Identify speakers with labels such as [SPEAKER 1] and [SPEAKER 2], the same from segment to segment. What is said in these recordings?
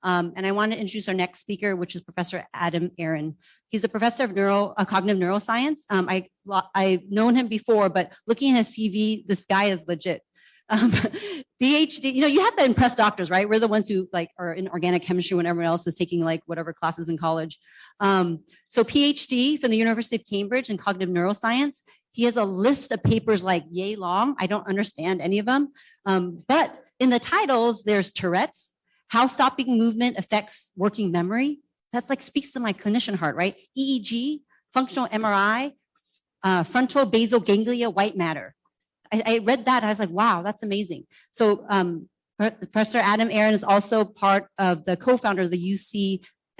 [SPEAKER 1] And I want to introduce our next speaker, which is Professor Aron. He's a professor of cognitive neuroscience. I've known him before, but looking at his CV, this guy is legit. PhD, you have to impress doctors, right? We're the ones who are in organic chemistry when everyone else is taking whatever classes in college. So PhD from the University of Cambridge in cognitive neuroscience. He has a list of papers yay long. I don't understand any of them. But in the titles, there's Tourette's, how stopping movement affects working memory. That's speaks to my clinician heart, right? EEG, functional MRI, frontal basal ganglia white matter. I read that. I was like, wow, that's amazing. So Professor Aron is also part of the co-founder of the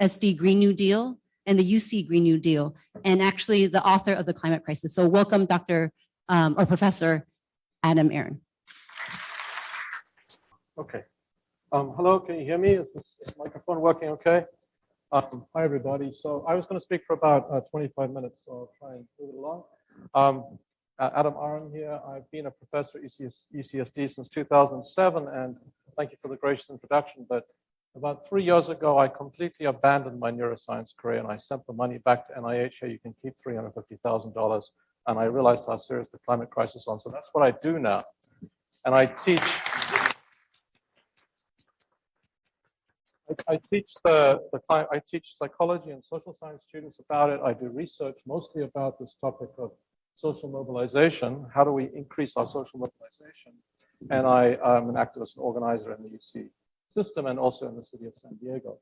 [SPEAKER 1] UCSD Green New Deal and the UC Green New Deal, and actually the author of the climate crisis. So welcome, Professor Aron.
[SPEAKER 2] Okay. Hello, can you hear me? Is this microphone working okay? Hi, everybody. So I was going to speak for about 25 minutes, so I'll try and move it along. Aron here. I've been a professor at UCSD since 2007, and thank you for the gracious introduction. But about 3 years ago, I completely abandoned my neuroscience career, and I sent the money back to NIH. Here, you can keep $350,000. And I realized how serious the climate crisis is. So that's what I do now. And I teach. I teach psychology and social science students about it. I do research mostly about this topic of social mobilization. How do we increase our social mobilization? And I am an activist and organizer in the UC system and also in the city of San Diego.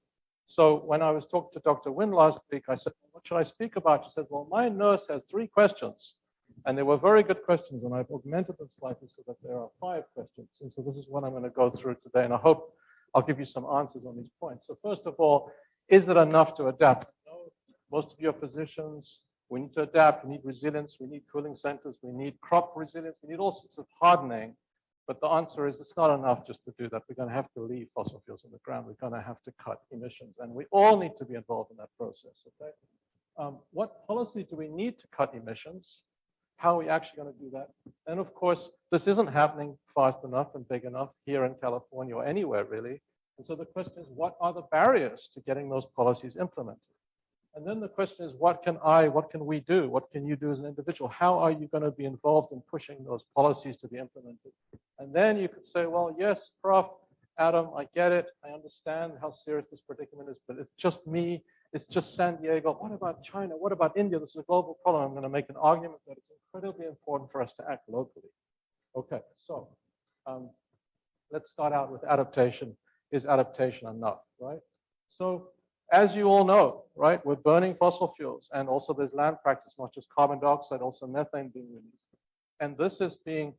[SPEAKER 2] So when I was talking to Dr. Wynn last week, I said, what should I speak about? She said, well, my nurse has 3 questions. And they were very good questions, and I've augmented them slightly so that there are 5 questions. And so this is what I'm going to go through today, and I hope I'll give you some answers on these points. So first of all, is it enough to adapt? No, most of you are physicians. We need to adapt. We need resilience. We need cooling centers. We need crop resilience. We need all sorts of hardening. But the answer is it's not enough just to do that. We're going to have to leave fossil fuels in the ground. We're going to have to cut emissions. And we all need to be involved in that process. Okay? What policy do we need to cut emissions? How are we actually going to do that? And of course, this isn't happening fast enough and big enough here in California or anywhere really. And so the question is, what are the barriers to getting those policies implemented? And then the question is, what can we do? What can you do as an individual? How are you going to be involved in pushing those policies to be implemented? And then you could say, well, yes, Prof. Adam, I get it. I understand how serious this predicament is, but it's just me. It's just San Diego. What about China? What about India? This is a global problem. I'm going to make an argument that it's incredibly important for us to act locally. Okay, so let's start out with adaptation. Is adaptation enough, right? So as you all know, right, we're burning fossil fuels, and also there's land practice, not just carbon dioxide, also methane being released. And this is being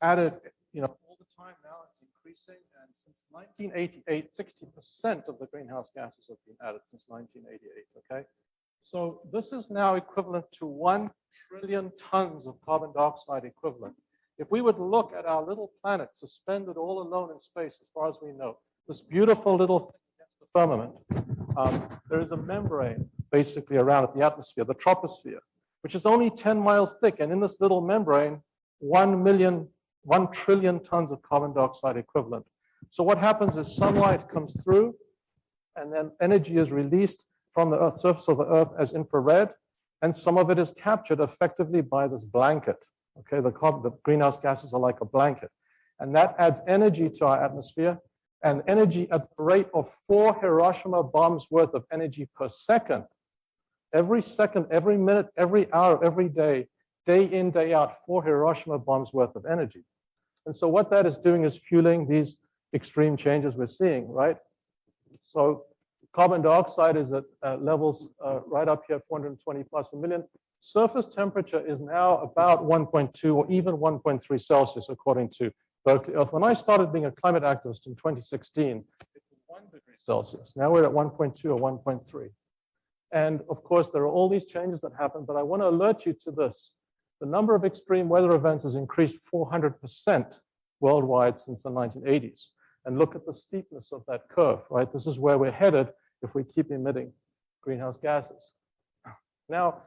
[SPEAKER 2] added, all the time now. It's increasing, and since 1988, 60% of the greenhouse gases have been added since 1988, okay? So this is now equivalent to 1 trillion tons of carbon dioxide equivalent. If we would look at our little planet suspended all alone in space, as far as we know, this beautiful little thing against the firmament, there is a membrane basically around it, the atmosphere, the troposphere, which is only 10 miles thick. And in this little membrane, 1 trillion tons of carbon dioxide equivalent. So what happens is sunlight comes through, and then energy is released from the surface of the Earth as infrared, and some of it is captured effectively by this blanket. Okay, the greenhouse gases are like a blanket, and that adds energy to our atmosphere, and energy at the rate of 4 Hiroshima bombs worth of energy per second. Every second, every minute, every hour, every day, day in, day out, 4 Hiroshima bombs worth of energy. And so what that is doing is fueling these extreme changes we're seeing, right? So carbon dioxide is at levels right up here, 420 parts per million. Surface temperature is now about 1.2 or even 1.3 Celsius, according to Berkeley Earth. When I started being a climate activist in 2016, it was 1 degree Celsius. Now we're at 1.2 or 1.3. And of course, there are all these changes that happen, but I want to alert you to this. The number of extreme weather events has increased 400% worldwide since the 1980s. And look at the steepness of that curve, right? This is where we're headed if we keep emitting greenhouse gases. Now,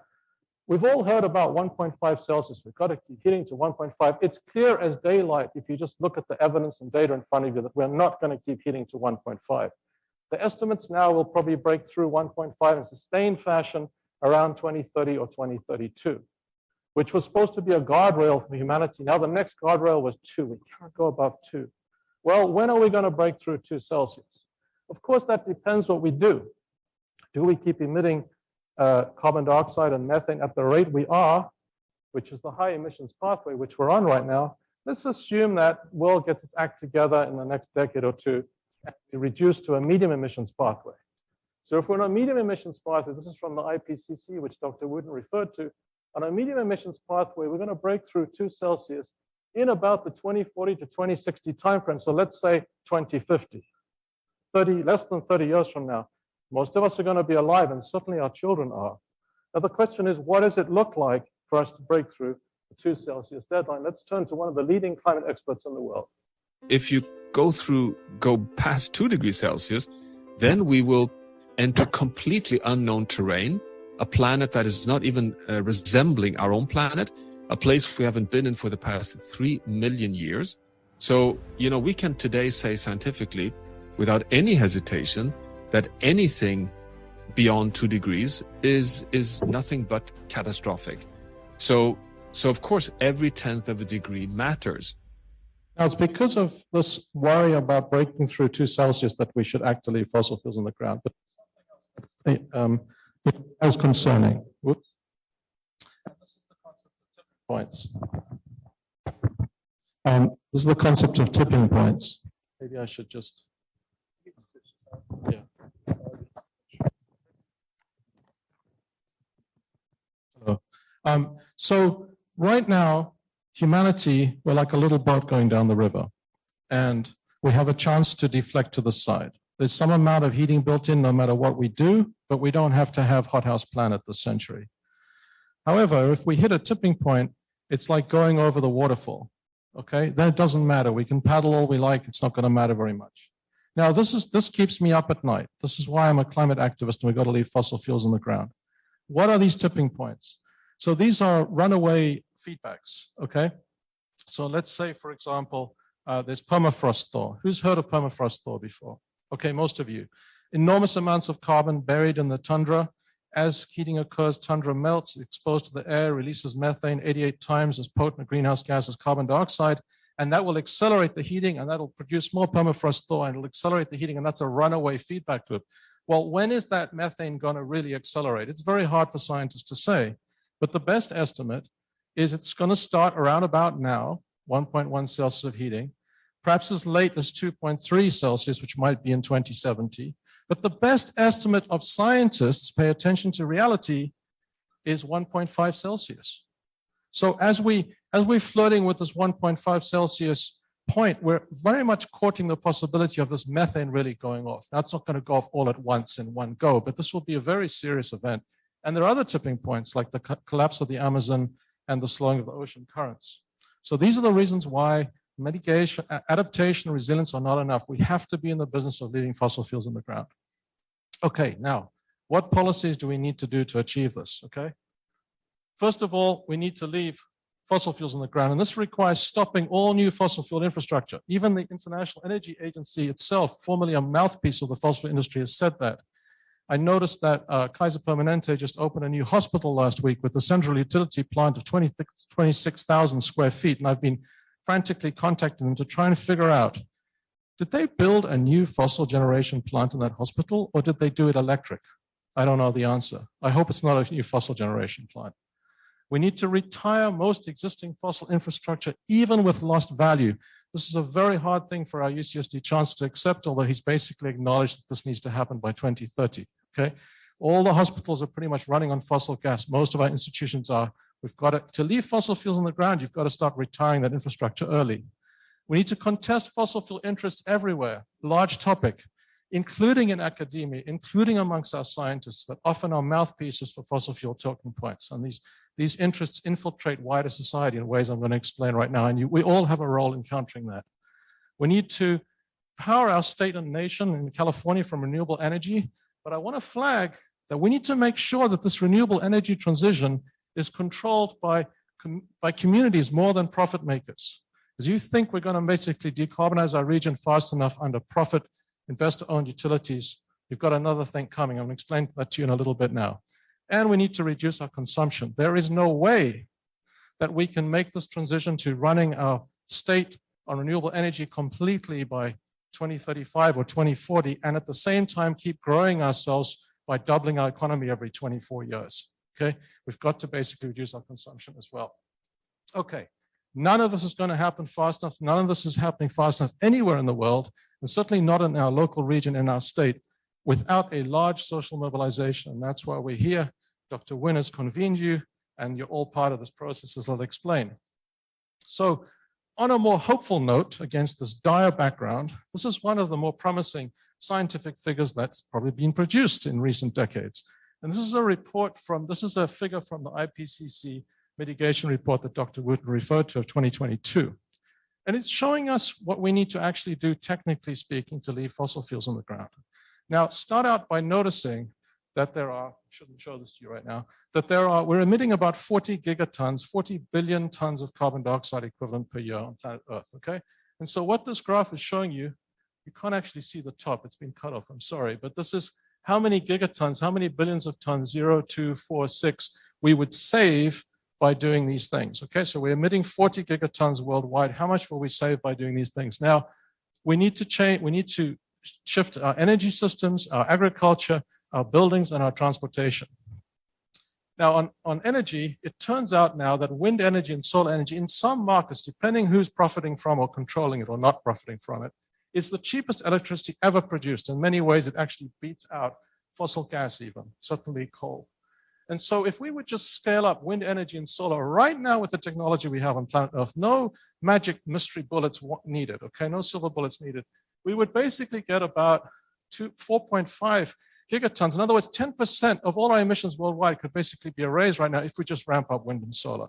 [SPEAKER 2] we've all heard about 1.5 Celsius. We've got to keep hitting to 1.5. It's clear as daylight if you just look at the evidence and data in front of you that we're not going to keep hitting to 1.5. The estimates now will probably break through 1.5 in sustained fashion around 2030 or 2032, which was supposed to be a guardrail for humanity. Now the next guardrail was 2. We can't go above 2. Well, when are we going to break through 2 Celsius? Of course, that depends what we do. Do we keep emitting carbon dioxide and methane at the rate we are, which is the high emissions pathway, which we're on right now? Let's assume that world gets its act together in the next decade or two and we reduce to a medium emissions pathway. So if we're on a medium emissions pathway, this is from the IPCC, which Dr. Wooden referred to, on a medium emissions pathway, we're going to break through 2 Celsius in about the 2040 to 2060 timeframe. So let's say 2050, less than 30 years from now. Most of us are going to be alive, and certainly our children are. Now the question is, what does it look like for us to break through the 2 Celsius deadline? Let's turn to one of the leading climate experts in the world.
[SPEAKER 3] If you go past 2 degrees Celsius, then we will enter completely unknown terrain, a planet that is not even resembling our own planet, a place we haven't been in for the past 3 million years. So, we can today say scientifically, without any hesitation, that anything beyond 2 degrees is nothing but catastrophic. So of course, every 1/10 of a degree matters.
[SPEAKER 2] Now, it's because of this worry about breaking through 2 Celsius that we should act to leave fossil fuels in the ground. But it is concerning. Whoops. And this is the concept of tipping points. This is the concept of tipping points. Maybe I should just. Yeah. So right now, humanity, we're like a little boat going down the river, and we have a chance to deflect to the side. There's some amount of heating built in no matter what we do, but we don't have to have hothouse planet this century. However, if we hit a tipping point, it's like going over the waterfall, okay? Then it doesn't matter. We can paddle all we like. It's not going to matter very much. Now, this keeps me up at night. This is why I'm a climate activist and we've got to leave fossil fuels in the ground. What are these tipping points? So these are runaway feedbacks, okay? So let's say, for example, there's permafrost thaw. Who's heard of permafrost thaw before? Okay, most of you. Enormous amounts of carbon buried in the tundra. As heating occurs, tundra melts, exposed to the air, releases methane 88 times as potent a greenhouse gas as carbon dioxide, and that will accelerate the heating, and that'll produce more permafrost thaw, and it'll accelerate the heating, and that's a runaway feedback loop. Well, when is that methane going to really accelerate? It's very hard for scientists to say, but the best estimate is it's going to start around about now, 1.1 Celsius of heating, perhaps as late as 2.3 Celsius, which might be in 2070. But the best estimate of scientists, pay attention to reality, is 1.5 Celsius. So as we're flirting with this 1.5 Celsius point, we're very much courting the possibility of this methane really going off. Now, it's not going to go off all at once in one go, but this will be a very serious event. And there are other tipping points, like the collapse of the Amazon and the slowing of the ocean currents. So these are the reasons why mitigation, adaptation, resilience are not enough. We have to be in the business of leaving fossil fuels in the ground. Okay, now, what policies do we need to do to achieve this, okay? First of all, we need to leave fossil fuels in the ground, and this requires stopping all new fossil fuel infrastructure. Even the International Energy Agency itself, formerly a mouthpiece of the fossil fuel industry, has said that. I noticed that Kaiser Permanente just opened a new hospital last week with a central utility plant of 26,000 square feet, and I've been frantically contacting them to try and figure out, did they build a new fossil generation plant in that hospital, or did they do it electric? I don't know the answer. I hope it's not a new fossil generation plant. We need to retire most existing fossil infrastructure, even with lost value. This is a very hard thing for our UCSD chancellor to accept, although he's basically acknowledged that this needs to happen by 2030, okay? All the hospitals are pretty much running on fossil gas. Most of our institutions are. We've got to leave fossil fuels on the ground, you've got to start retiring that infrastructure early. We need to contest fossil fuel interests everywhere, large topic, including in academia, including amongst our scientists that often are mouthpieces for fossil fuel talking points. And these interests infiltrate wider society in ways I'm going to explain right now. And we all have a role in countering that. We need to power our state and nation in California from renewable energy. But I want to flag that we need to make sure that this renewable energy transition is controlled by communities more than profit makers. Because you think we're going to basically decarbonize our region fast enough under profit investor-owned utilities. We've got another thing coming. I'm going to explain that to you in a little bit now. And we need to reduce our consumption. There is no way that we can make this transition to running our state on renewable energy completely by 2035 or 2040, and at the same time keep growing ourselves by doubling our economy every 24 years. Okay, we've got to basically reduce our consumption as well. Okay, none of this is going to happen fast enough. None of this is happening fast enough anywhere in the world, and certainly not in our local region, in our state, without a large social mobilization. And that's why we're here. Dr. Wynn has convened you, and you're all part of this process, as I'll explain. So on a more hopeful note, against this dire background, this is one of the more promising scientific figures that's probably been produced in recent decades. And this is a figure from the IPCC mitigation report that Dr. Wooten referred to of 2022. And it's showing us what we need to actually do, technically speaking, to leave fossil fuels on the ground. Now, start out by noticing that I shouldn't show this to you right now, we're emitting about 40 gigatons, 40 billion tons of carbon dioxide equivalent per year on planet Earth, okay? And so what this graph is showing you, you can't actually see the top, it's been cut off, I'm sorry, but this is how many gigatons, how many billions of tons, 0, 2, 4, 6, we would save by doing these things, okay? So we're emitting 40 gigatons worldwide. How much will we save by doing these things? Now, we need to shift our energy systems, our agriculture, our buildings, and our transportation. Now, on energy, it turns out now that wind energy and solar energy in some markets, depending who's profiting from or controlling it or not profiting from it, is the cheapest electricity ever produced. In many ways, it actually beats out fossil gas even, certainly coal. And so if we would just scale up wind energy and solar right now with the technology we have on planet Earth, no magic mystery bullets needed, okay, no silver bullets needed, we would basically get about 4.5 gigatons. In other words, 10% of all our emissions worldwide could basically be erased right now if we just ramp up wind and solar.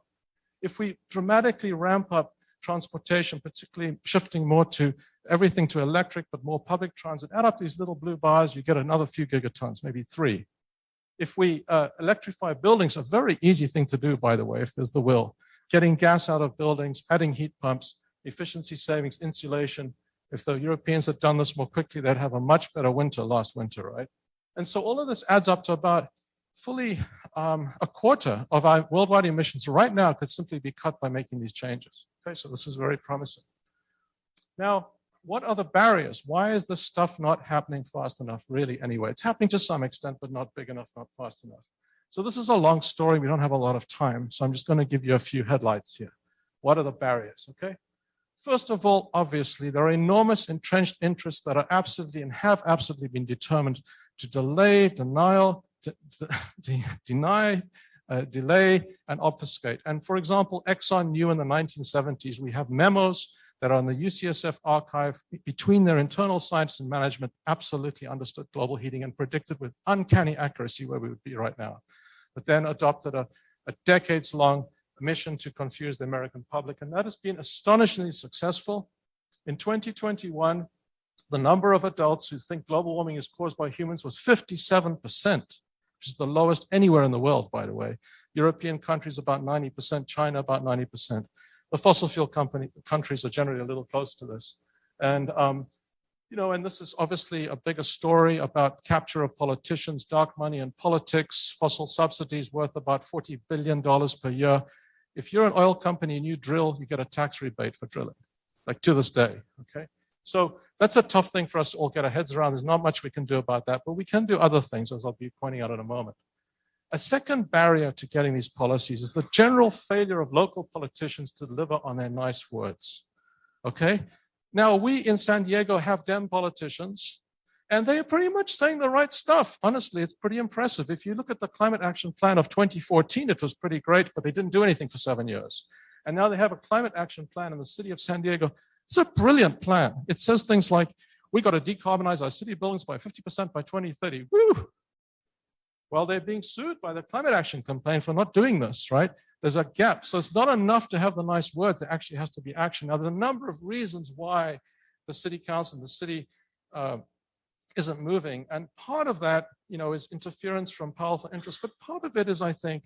[SPEAKER 2] If we dramatically ramp up transportation, particularly shifting more to everything to electric, but more public transit, add up these little blue bars, you get another few gigatons, maybe 3. If we electrify buildings, a very easy thing to do, by the way, if there's the will, getting gas out of buildings, adding heat pumps, efficiency savings, insulation. If the Europeans had done this more quickly, they'd have a much better winter last winter, right? And so all of this adds up to about fully a quarter of our worldwide emissions right now could simply be cut by making these changes. Okay, so this is very promising. Now, what are the barriers? Why is this stuff not happening fast enough, really, anyway? It's happening to some extent, but not big enough, not fast enough. So this is a long story. We don't have a lot of time, so I'm just going to give you a few headlights here. What are the barriers, okay? First of all, obviously, there are enormous entrenched interests that are absolutely and have absolutely been determined to delay, delay, and obfuscate. And for example, Exxon knew in the 1970s, we have memos that are in the UCSF archive between their internal science and management, absolutely understood global heating and predicted with uncanny accuracy where we would be right now. But then adopted a decades-long mission to confuse the American public, and that has been astonishingly successful. In 2021, the number of adults who think global warming is caused by humans was 57%, which is the lowest anywhere in the world, by the way. European countries about 90%, China about 90%. The fossil fuel countries are generally a little close to this. And, and this is obviously a bigger story about capture of politicians, dark money in politics, fossil subsidies worth about $40 billion per year. If you're an oil company and you drill, you get a tax rebate for drilling, like to this day, okay? So that's a tough thing for us to all get our heads around. There's not much we can do about that, but we can do other things, as I'll be pointing out in a moment. A second barrier to getting these policies is the general failure of local politicians to deliver on their nice words, okay? Now, we in San Diego have Dem politicians, and they are pretty much saying the right stuff. Honestly, it's pretty impressive. If you look at the Climate Action Plan of 2014, it was pretty great, but they didn't do anything for 7 years. And now they have a Climate Action Plan in the city of San Diego. It's a brilliant plan. It says things like, we got to decarbonize our city buildings by 50% by 2030. Woo! Well, they're being sued by the Climate Action Campaign for not doing this, right? There's a gap. So it's not enough to have the nice words. There actually has to be action. Now, there's a number of reasons why the city council and the city isn't moving. And part of that, is interference from powerful interests. But part of it is, I think,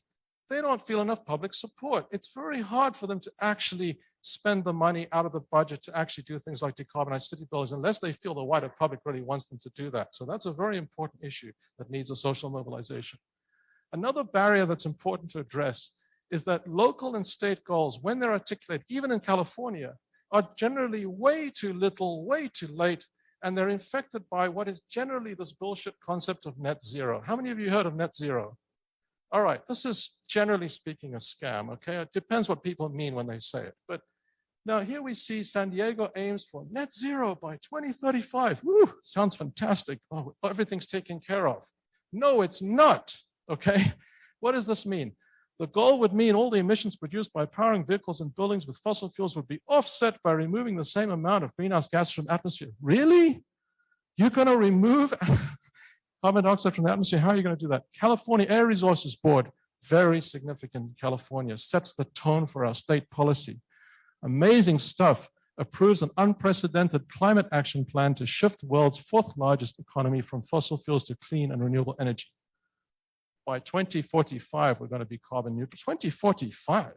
[SPEAKER 2] they don't feel enough public support. It's very hard for them to actually spend the money out of the budget to actually do things like decarbonize city buildings unless they feel the wider public really wants them to do that. So that's a very important issue that needs a social mobilization. Another barrier that's important to address is that local and state goals, when they're articulated, even in California, are generally way too little, way too late, and they're infected by what is generally this bullshit concept of net zero. How many of you heard of net zero? All right, this is generally speaking a scam, okay? It depends what people mean when they say it. But now here we see San Diego aims for net zero by 2035. Woo, sounds fantastic. Oh, everything's taken care of. No, it's not, okay? What does this mean? The goal would mean all the emissions produced by powering vehicles and buildings with fossil fuels would be offset by removing the same amount of greenhouse gases from the atmosphere. Really? You're going to remove carbon dioxide from the atmosphere? How are you going to do that? California Air Resources Board, very significant in California, sets the tone for our state policy. Amazing stuff. Approves an unprecedented climate action plan to shift the world's fourth largest economy from fossil fuels to clean and renewable energy. By 2045, we're going to be carbon neutral. 2045. I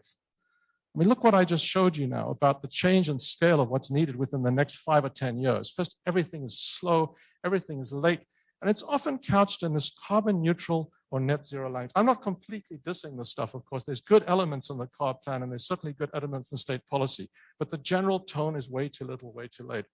[SPEAKER 2] mean, look what I just showed you now about the change in scale of what's needed within the next 5 or 10 years. First, everything is slow, everything is late, and it's often couched in this carbon neutral or net zero language. I'm not completely dissing this stuff, of course. There's good elements in the CARB plan, and there's certainly good elements in state policy, but the general tone is way too little, way too late.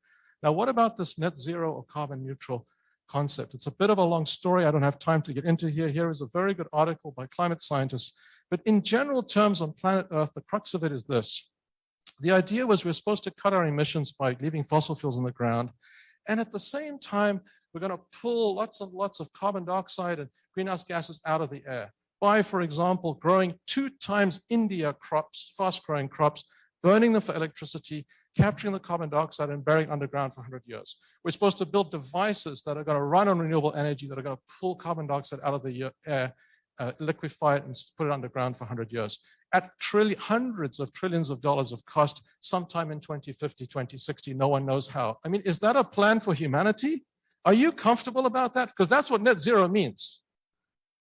[SPEAKER 2] Now, what about this net zero or carbon neutral concept? It's a bit of a long story. I don't have time to get into here. Here is a very good article by climate scientists. But in general terms on planet Earth, the crux of it is this. The idea was we're supposed to cut our emissions by leaving fossil fuels in the ground. And at the same time, we're going to pull lots and lots of carbon dioxide and greenhouse gases out of the air by, for example, growing 2 times India crops, fast-growing crops, burning them for electricity, capturing the carbon dioxide and burying it underground for 100 years. We're supposed to build devices that are going to run on renewable energy, that are going to pull carbon dioxide out of the air, liquefy it, and put it underground for 100 years at hundreds of trillions of dollars of cost sometime in 2050, 2060. No one knows how. I mean, is that a plan for humanity? Are you comfortable about that? Because that's what net zero means.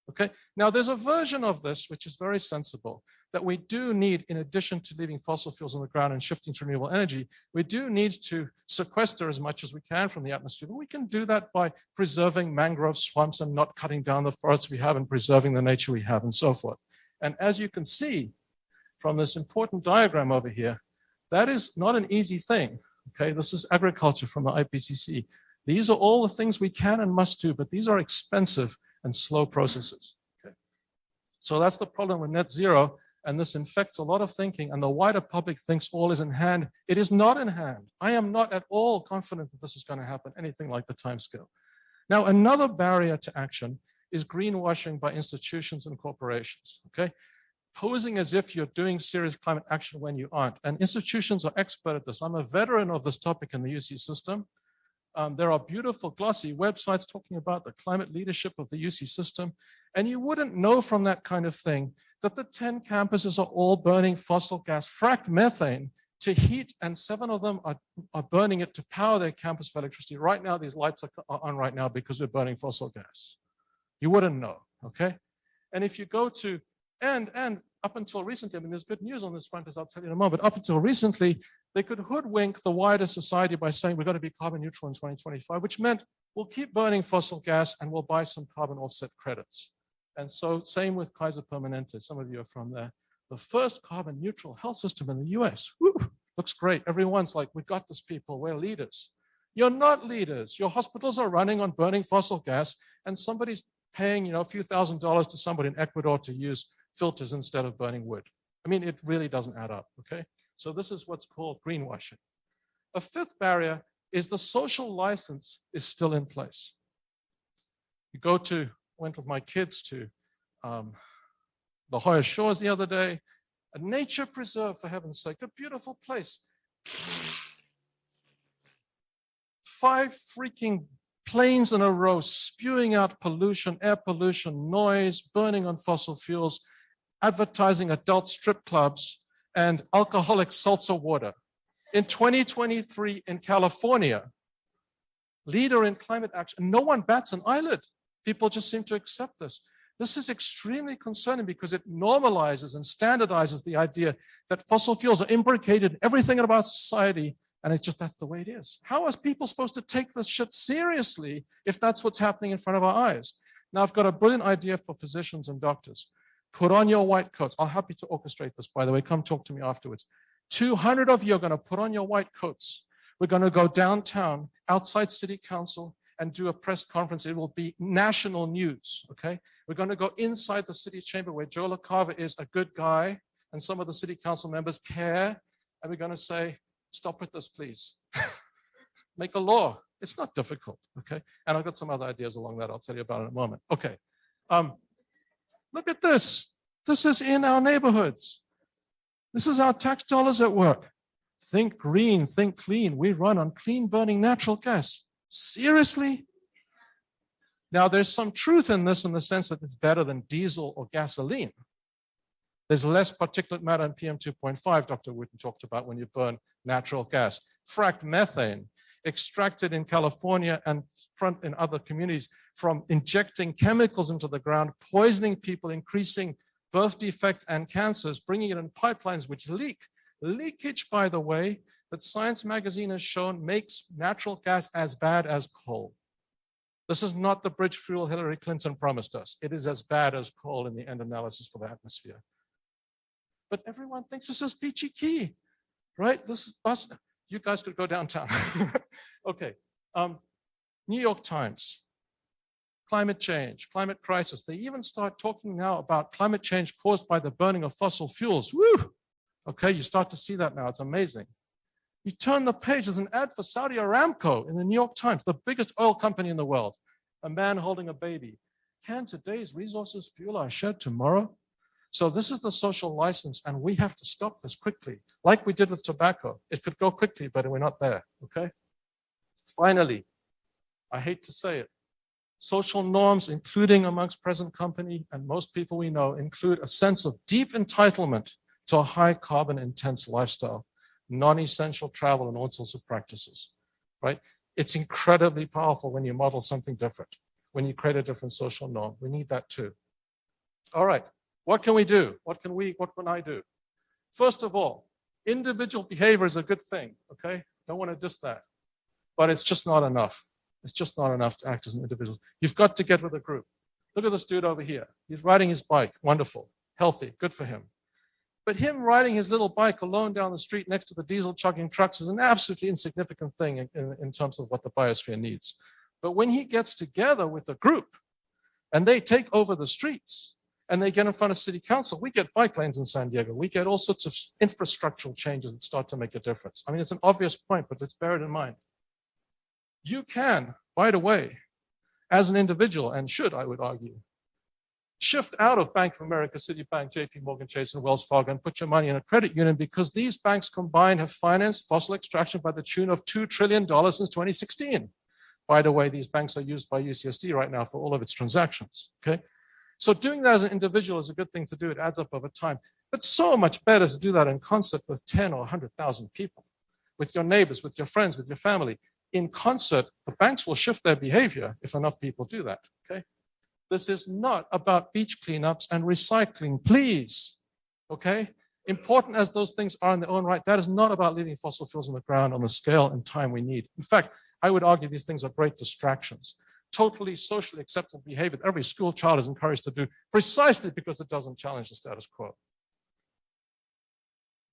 [SPEAKER 2] Okay, now there's a version of this which is very sensible, that we do need, in addition to leaving fossil fuels on the ground and shifting to renewable energy, we do need to sequester as much as we can from the atmosphere. But we can do that by preserving mangrove swamps and not cutting down the forests we have and preserving the nature we have and so forth. And as you can see from this important diagram over here, that is not an easy thing. Okay, this is agriculture from the IPCC. These are all the things we can and must do, but these are expensive and slow processes. Okay? So that's the problem with net zero, and this infects a lot of thinking, and the wider public thinks all is in hand. It is not in hand. I am not at all confident that this is going to happen, anything like the timescale. Now, another barrier to action is greenwashing by institutions and corporations, okay? Posing as if you're doing serious climate action when you aren't. And institutions are expert at this. I'm a veteran of this topic in the UC system. There are beautiful glossy websites talking about the climate leadership of the UC system. And you wouldn't know from that kind of thing that the 10 campuses are all burning fossil gas, fracked methane to heat, and 7 of them are burning it to power their campus for electricity. Right now, these lights are on right now because we're burning fossil gas. You wouldn't know, okay? And if you go to, and up until recently, I mean, there's good news on this front, as I'll tell you in a moment, but up until recently, they could hoodwink the wider society by saying we're going to be carbon neutral in 2025, which meant we'll keep burning fossil gas and we'll buy some carbon offset credits. And so same with Kaiser Permanente. Some of you are from there. The first carbon neutral health system in the US. Woo, looks great. Everyone's like, we got this, people, we're leaders. You're not leaders. Your hospitals are running on burning fossil gas, and somebody's paying, a few $1,000s to somebody in Ecuador to use filters instead of burning wood. I mean, it really doesn't add up, okay? So this is what's called greenwashing. A fifth barrier is the social license is still in place. You went with my kids to the Hoya Shores the other day, a nature preserve, for heaven's sake, a beautiful place. 5 freaking planes in a row spewing out pollution, air pollution, noise, burning on fossil fuels, advertising adult strip clubs, and alcoholic seltzer water. In 2023 in California, leader in climate action, no one bats an eyelid. People just seem to accept this. This is extremely concerning because it normalizes and standardizes the idea that fossil fuels are imbricated in everything about society, and it's just that's the way it is. How are people supposed to take this shit seriously if that's what's happening in front of our eyes? Now, I've got a brilliant idea for physicians and doctors. Put on your white coats. I'll happy to orchestrate this, by the way. Come talk to me afterwards. 200 of you are going to put on your white coats. We're going to go downtown, outside City Council, and do a press conference. It will be national news, okay? We're going to go inside the city chamber where Joe LaCava is a good guy, and some of the city council members care, and we're going to say, stop with this, please. Make a law. It's not difficult, okay? And I've got some other ideas along that I'll tell you about in a moment. Okay. Look at this. This is in our neighborhoods. This is our tax dollars at work. Think green, think clean. We run on clean burning natural gas. Seriously? Now, there's some truth in this in the sense that it's better than diesel or gasoline. There's less particulate matter in PM2.5, Dr. Wooten talked about when you burn natural gas. Fracked methane, extracted in California and in other communities from injecting chemicals into the ground, poisoning people, increasing birth defects and cancers, bringing it in pipelines which leak. Leakage, by the way, that Science magazine has shown makes natural gas as bad as coal. This is not the bridge fuel Hillary Clinton promised us. It is as bad as coal in the end analysis for the atmosphere. But everyone thinks this is peachy key, right? This is us. You guys could go downtown. Okay. New York Times, climate change, climate crisis. They even start talking now about climate change caused by the burning of fossil fuels. Woo! Okay, you start to see that now. It's amazing. You turn the page, there's an ad for Saudi Aramco in the New York Times, the biggest oil company in the world. A man holding a baby. Can today's resources fuel our shed tomorrow? So this is the social license, and we have to stop this quickly, like we did with tobacco. It could go quickly, but we're not there, okay? Finally, I hate to say it, social norms, including amongst present company and most people we know, include a sense of deep entitlement to a high carbon intense lifestyle, non-essential travel, and all sorts of practices, right? It's incredibly powerful when you model something different, when you create a different social norm. We need that too. All right, what can we do? What can I do? First of all, individual behavior is a good thing, okay? Don't want to diss that, but it's just not enough. It's just not enough to act as an individual. You've got to get with a group. Look at this dude over here. He's riding his bike, wonderful, healthy, good for him. But him riding his little bike alone down the street next to the diesel chugging trucks is an absolutely insignificant thing in terms of what the biosphere needs. But when he gets together with a group and they take over the streets and they get in front of city council, we get bike lanes in San Diego. We get all sorts of infrastructural changes that start to make a difference. I mean, it's an obvious point, but let's bear it in mind. You can, by the way, as an individual, and should, I would argue, shift out of Bank of America, Citibank, JP Morgan Chase, and Wells Fargo and put your money in a credit union because these banks combined have financed fossil extraction by the tune of $2 trillion since 2016. By the way, these banks are used by UCSD right now for all of its transactions, okay? So doing that as an individual is a good thing to do. It adds up over time. But so much better to do that in concert with 10 or 100,000 people, with your neighbors, with your friends, with your family. In concert, the banks will shift their behavior if enough people do that, okay? This is not about beach cleanups and recycling, please, okay? Important as those things are in their own right, that is not about leaving fossil fuels on the ground on the scale and time we need. In fact, I would argue these things are great distractions. Totally socially acceptable behavior that every school child is encouraged to do precisely because it doesn't challenge the status quo.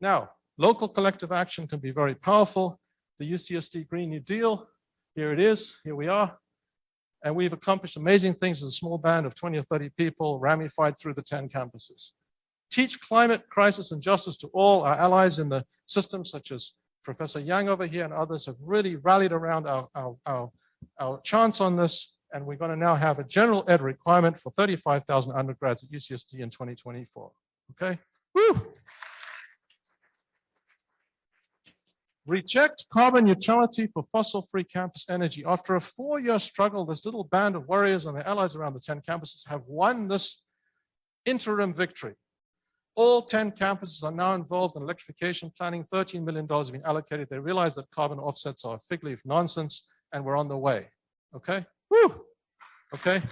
[SPEAKER 2] Now, local collective action can be very powerful. The UCSD Green New Deal, here it is, here we are. And we've accomplished amazing things as a small band of 20 or 30 people ramified through the 10 campuses. Teach climate crisis and justice to all our allies in the system, such as Professor Yang over here and others have really rallied around our chance on this. And we're going to now have a general ed requirement for 35,000 undergrads at UCSD in 2024, okay? Woo! Reject carbon neutrality for fossil-free campus energy. After a 4-year struggle, this little band of warriors and their allies around the 10 campuses have won this interim victory. All 10 campuses are now involved in electrification planning. $13 million have been allocated. They realize that carbon offsets are a fig leaf nonsense, and we're on the way. Okay? Woo! Okay?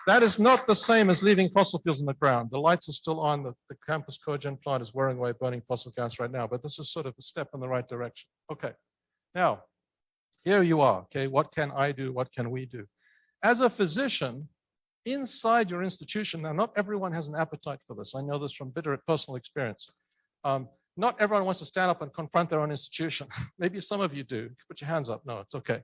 [SPEAKER 2] That is not the same as leaving fossil fuels in the ground. The lights are still on. The campus cogen plant is whirring away, burning fossil gas right now, but this is sort of a step in the right direction. Okay, now, here you are, okay? What can I do? What can we do? As a physician, inside your institution, now not everyone has an appetite for this. I know this from bitter personal experience. Not everyone wants to stand up and confront their own institution. Maybe some of you do. Put your hands up. No, it's okay.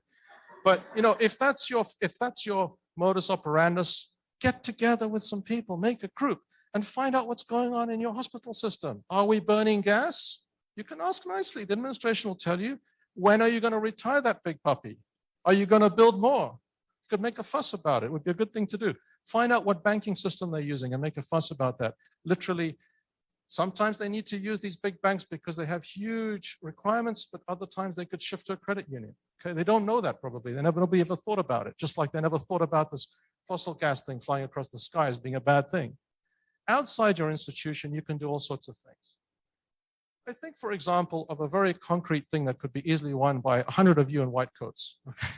[SPEAKER 2] But you know, if that's your modus operandus, get together with some people, make a group, and find out what's going on in your hospital system. Are we burning gas? You can ask nicely. The administration will tell you, when are you going to retire that big puppy? Are you going to build more? You could make a fuss about it. It would be a good thing to do. Find out what banking system they're using and make a fuss about that. Literally, sometimes they need to use these big banks because they have huge requirements, but other times they could shift to a credit union. Okay, they don't know that probably. Nobody ever thought about it, just like they never thought about this fossil gas thing flying across the sky as being a bad thing. Outside your institution, you can do all sorts of things. I think, for example, of a very concrete thing that could be easily won by 100 of you in white coats. Okay.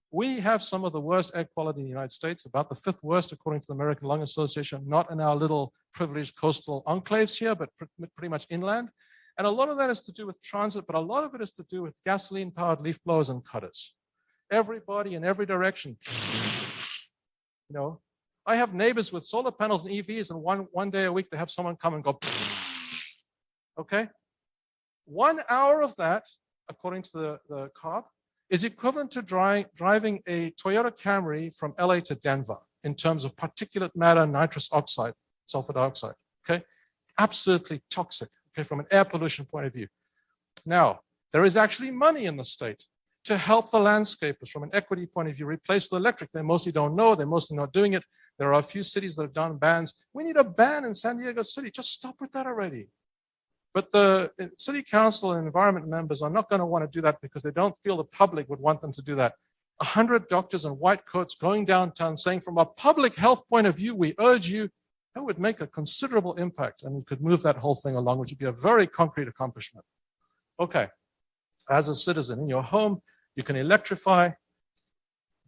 [SPEAKER 2] We have some of the worst air quality in the United States, about the 5th worst according to the American Lung Association, not in our little privileged coastal enclaves here, but pretty much inland. And a lot of that is to do with transit, but a lot of it is to do with gasoline-powered leaf blowers and cutters. Everybody in every direction. You know, I have neighbors with solar panels and EVs, and one day a week they have someone come and go. Okay? 1 hour of that, according to the CARB, is equivalent to driving a Toyota Camry from LA to Denver in terms of particulate matter, nitrous oxide, sulfur dioxide. Okay? Absolutely toxic, okay, from an air pollution point of view. Now, there is actually money in the state to help the landscapers from an equity point of view replace with electric. They mostly don't know, they're mostly not doing it. There are a few cities that have done bans. We need a ban in San Diego City. Just stop with that already. But the city council and environment members are not going to want to do that because they don't feel the public would want them to do that. 100 doctors in white coats going downtown saying, from a public health point of view, we urge you, that would make a considerable impact, and we could move that whole thing along, which would be a very concrete accomplishment. Okay, as a citizen in your home, you can electrify,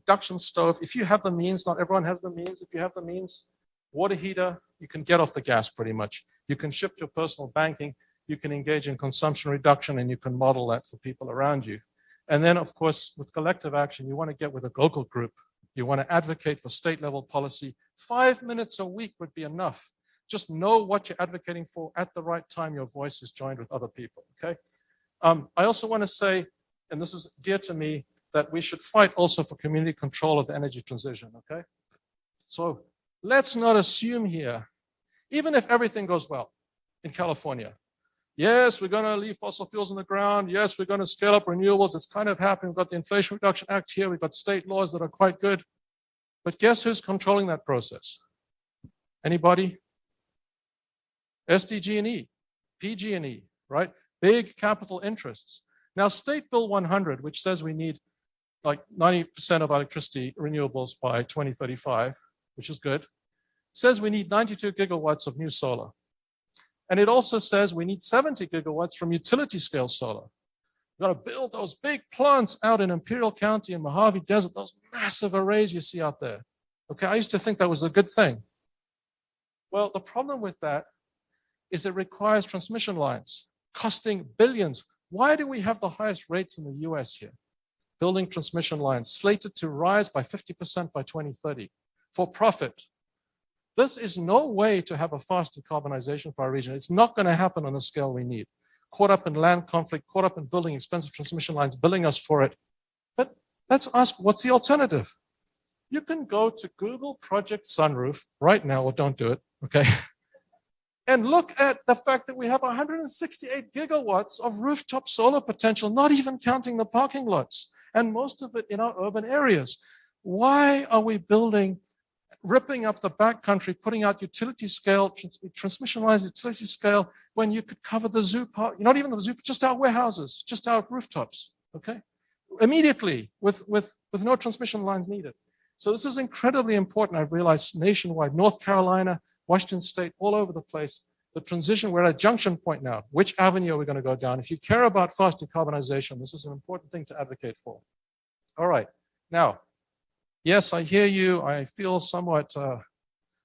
[SPEAKER 2] induction stove. If you have the means, not everyone has the means. If you have the means, water heater, you can get off the gas pretty much. You can shift your personal banking. You can engage in consumption reduction, and you can model that for people around you. And then, of course, with collective action, you want to get with a local group. You want to advocate for state-level policy. 5 minutes a week would be enough. Just know what you're advocating for at the right time. Your voice is joined with other people, okay? I also want to say, and this is dear to me, that we should fight also for community control of the energy transition, okay? So let's not assume here, even if everything goes well in California, yes, we're going to leave fossil fuels in the ground. Yes, we're going to scale up renewables. It's kind of happening. We've got the Inflation Reduction Act here. We've got state laws that are quite good. But guess who's controlling that process? Anybody? SDG&E, PG&E, right? Big capital interests. Now, State Bill 100, which says we need like 90% of electricity renewables by 2035, which is good, says we need 92 gigawatts of new solar. And it also says we need 70 gigawatts from utility scale solar. We've got to build those big plants out in Imperial County and Mojave Desert, those massive arrays you see out there. Okay, I used to think that was a good thing. Well, the problem with that is it requires transmission lines costing billions. Why do we have the highest rates in the US here? Building transmission lines slated to rise by 50% by 2030 for profit. This is no way to have a fast decarbonization for our region. It's not going to happen on the scale we need. Caught up in land conflict, caught up in building expensive transmission lines, billing us for it. But let's ask, what's the alternative? You can go to Google Project Sunroof right now, or don't do it, okay? And look at the fact that we have 168 gigawatts of rooftop solar potential, not even counting the parking lots, and most of it in our urban areas. Why are we building, ripping up the backcountry, putting out utility scale, transmission lines, utility scale, when you could cover the zoo park, not even the zoo, just our warehouses, just our rooftops, okay? Immediately, with no transmission lines needed. So this is incredibly important. I've realized nationwide, North Carolina, Washington State, all over the place, the transition, we're at a junction point now. Which avenue are we going to go down? If you care about fast decarbonization, this is an important thing to advocate for. All right, now, yes, I hear you. I feel somewhat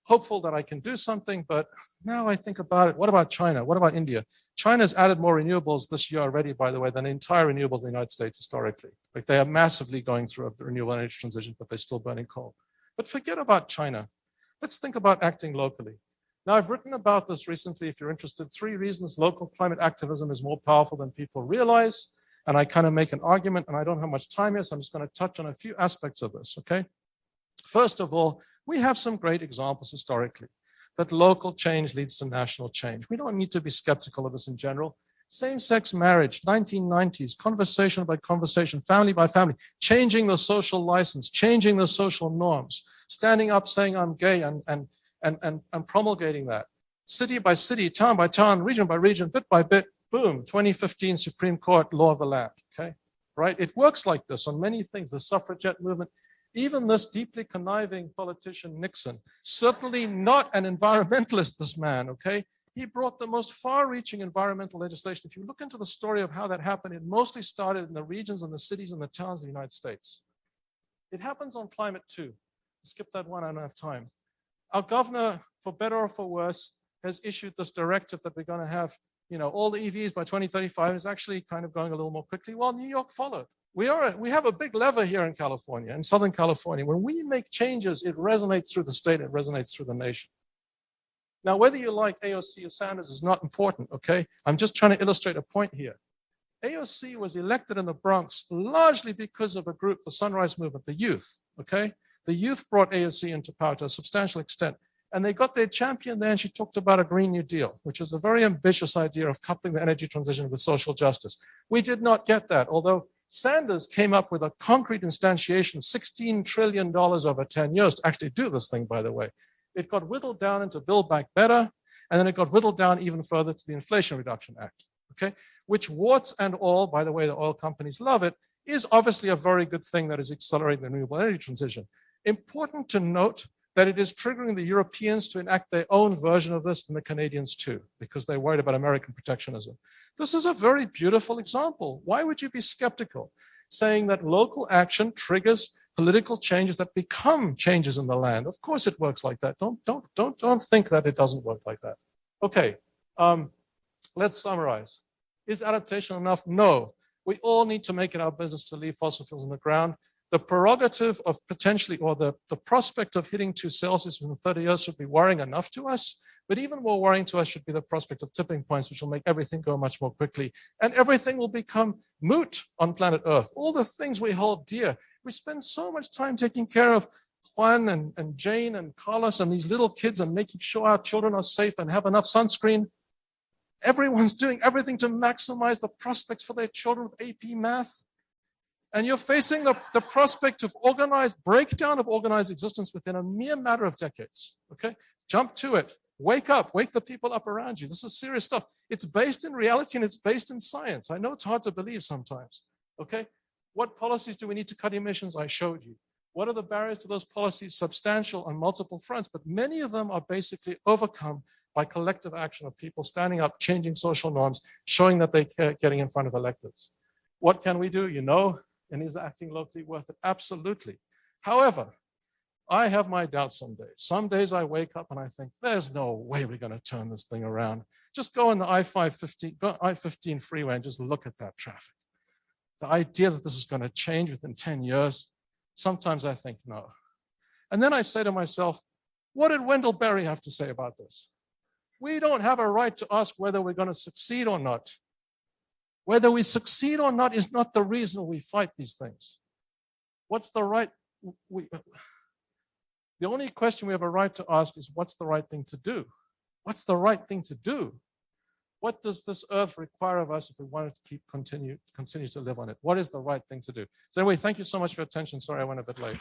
[SPEAKER 2] hopeful that I can do something, but now I think about it. What about China? What about India? China's added more renewables this year already, by the way, than the entire renewables in the United States historically. Like they are massively going through a renewable energy transition, but they're still burning coal. But forget about China. Let's think about acting locally. Now, I've written about this recently, if you're interested, 3 reasons local climate activism is more powerful than people realize. And I kind of make an argument, and I don't have much time here, so I'm just going to touch on a few aspects of this, okay? First of all, we have some great examples historically that local change leads to national change. We don't need to be skeptical of this in general. Same-sex marriage, 1990s, conversation by conversation, family by family, changing the social license, changing the social norms, standing up saying I'm gay and promulgating that. City by city, town by town, region by region, bit by bit, boom, 2015 Supreme Court, law of the land, okay? Right? It works like this on many things, the suffragette movement. Even this deeply conniving politician, Nixon, certainly not an environmentalist, this man, okay? He brought the most far-reaching environmental legislation. If you look into the story of how that happened, it mostly started in the regions and the cities and the towns of the United States. It happens on climate too. Skip that one, I don't have time. Our governor, for better or for worse, has issued this directive that we're going to have, you know, all the EVs by 2035. Is actually kind of going a little more quickly. Well, New York followed. We have a big lever here in California, in Southern California. When we make changes, it resonates through the state, it resonates through the nation. Now, whether you like AOC or Sanders is not important, okay? I'm just trying to illustrate a point here. AOC was elected in the Bronx largely because of a group, the Sunrise Movement, the youth, okay? The youth brought AOC into power to a substantial extent. And they got their champion there, and she talked about a Green New Deal, which is a very ambitious idea of coupling the energy transition with social justice. We did not get that, although Sanders came up with a concrete instantiation of $16 trillion over 10 years to actually do this thing, by the way. It got whittled down into Build Back Better, and then it got whittled down even further to the Inflation Reduction Act, okay? Which, warts and all, by the way, the oil companies love it, is obviously a very good thing that is accelerating the renewable energy transition. Important to note that it is triggering the Europeans to enact their own version of this, and the Canadians too, because they're worried about American protectionism. This is a very beautiful example. Why would you be skeptical? Saying that local action triggers political changes that become changes in the land. Of course it works like that. Don't think that it doesn't work like that. Okay, let's summarize. Is adaptation enough? No. We all need to make it our business to leave fossil fuels in the ground. The prerogative of potentially, or the prospect of hitting 2 Celsius within 30 years should be worrying enough to us. But even more worrying to us should be the prospect of tipping points, which will make everything go much more quickly. And everything will become moot on planet Earth. All the things we hold dear. We spend so much time taking care of Juan and Jane and Carlos and these little kids and making sure our children are safe and have enough sunscreen. Everyone's doing everything to maximize the prospects for their children with AP math. And you're facing the prospect of organized breakdown of organized existence within a mere matter of decades, okay? Jump to it. Wake up, wake the people up around you. This is serious stuff. It's based in reality and it's based in science. I know it's hard to believe sometimes, okay? What policies do we need to cut emissions? I showed you. What are the barriers to those policies? Substantial on multiple fronts, but many of them are basically overcome by collective action of people standing up, changing social norms, showing that they're getting in front of electeds. What can we do? You know, and is acting locally worth it? Absolutely. However, I have my doubts some days. Some days I wake up and I think, there's no way we're going to turn this thing around. Just go on the I-15 freeway and just look at that traffic. The idea that this is going to change within 10 years, sometimes I think no. And then I say to myself, what did Wendell Berry have to say about this? We don't have a right to ask whether we're going to succeed or not. Whether we succeed or not is not the reason we fight these things. What's the right? The only question we have a right to ask is, what's the right thing to do? What's the right thing to do? What does this earth require of us if we want to continue to live on it? What is the right thing to do? So anyway, thank you so much for your attention. Sorry I went a bit late.